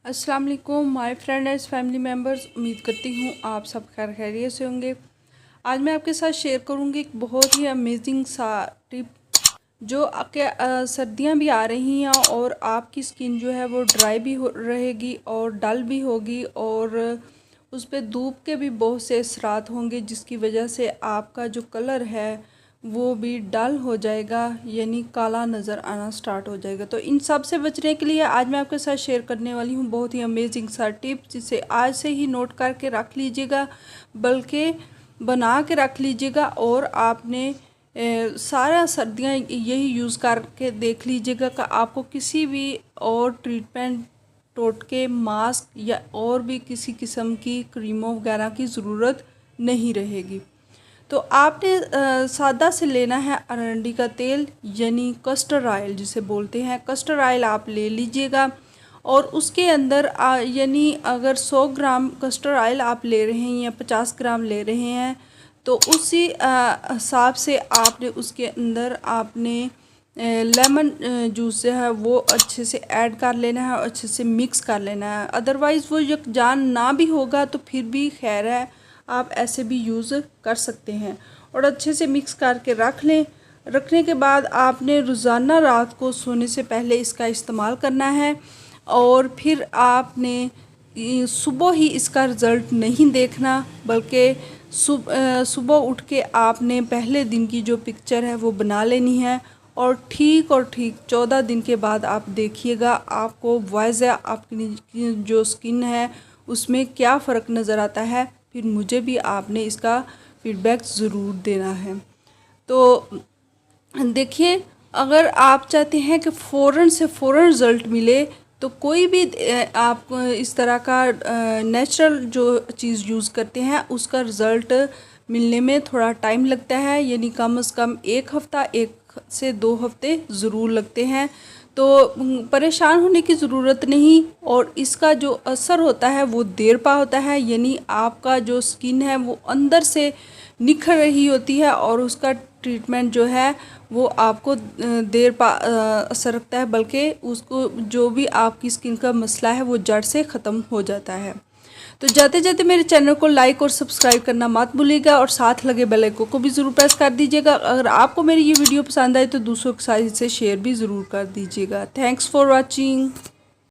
अस्सलाम वालेकुम my friends family members. उम्मीद करती हूँ आप सब खैर खैरियत से होंगे। आज मैं आपके साथ शेयर करूँगी एक बहुत ही अमेजिंग सा टिप जो सर्दियाँ भी आ रही हैं और आपकी स्किन जो है वो ड्राई भी रहेगी और डल भी होगी और उस पर धूप के भी बहुत से असरात होंगे, जिसकी वजह से आपका जो कलर है वो भी डल हो जाएगा, यानी काला नज़र आना स्टार्ट हो जाएगा। तो इन सब से बचने के लिए आज मैं आपके साथ शेयर करने वाली हूँ बहुत ही अमेजिंग सा टिप, जिसे आज से ही नोट करके रख लीजिएगा, बल्कि बना के रख लीजिएगा और आपने सारा सर्दियाँ यही यूज़ करके देख लीजिएगा कि आपको किसी भी और ट्रीटमेंट, टोटके, मास्क या और भी किसी किस्म की क्रीमों वगैरह की ज़रूरत नहीं रहेगी। तो आपने सादा से लेना है अरंडी का तेल, यानी कस्टर्ड ऑयल जिसे बोलते हैं। कस्टर्ड ऑयल आप ले लीजिएगा और उसके अंदर यानी अगर 100 ग्राम कस्टर्ड ऑयल आप ले रहे हैं या 50 ग्राम ले रहे हैं तो उसी हिसाब से आपने उसके अंदर आपने लेमन जूस जो है वो अच्छे से ऐड कर लेना है और अच्छे से मिक्स कर लेना है। अदरवाइज़ वो यकजान ना भी होगा तो फिर भी खैर है, आप ऐसे भी यूज़ कर सकते हैं। और अच्छे से मिक्स करके रख लें। रखने के बाद आपने रोज़ाना रात को सोने से पहले इसका इस्तेमाल करना है और फिर आपने सुबह ही इसका रिज़ल्ट नहीं देखना, बल्कि सुबह उठ के आपने पहले दिन की जो पिक्चर है वो बना लेनी है और ठीक 14 दिन के बाद आप देखिएगा आपको वाज़ह आपकी जो स्किन है उसमें क्या फ़र्क नज़र आता है। फिर मुझे भी आपने इसका फीडबैक ज़रूर देना है। तो देखिए, अगर आप चाहते हैं कि फ़ौरन से फ़ौरन रिज़ल्ट मिले तो कोई भी आप इस तरह का नेचुरल जो चीज़ यूज़ करते हैं उसका रिज़ल्ट मिलने में थोड़ा टाइम लगता है, यानी कम से कम 1 हफ़्ता 1 से 2 हफ़्ते ज़रूर लगते हैं। तो परेशान होने की ज़रूरत नहीं और इसका जो असर होता है वो देर पा होता है, यानी आपका जो स्किन है वो अंदर से निखर रही होती है और उसका ट्रीटमेंट जो है वो आपको देर पा असर रखता है, बल्कि उसको जो भी आपकी स्किन का मसला है वो जड़ से ख़त्म हो जाता है। तो जाते जाते मेरे चैनल को लाइक और सब्सक्राइब करना मत भूलिएगा और साथ लगे बेल आइकन को भी ज़रूर प्रेस कर दीजिएगा। अगर आपको मेरी ये वीडियो पसंद आए तो दूसरों के साथ इसे शेयर भी ज़रूर कर दीजिएगा। Thanks for watching.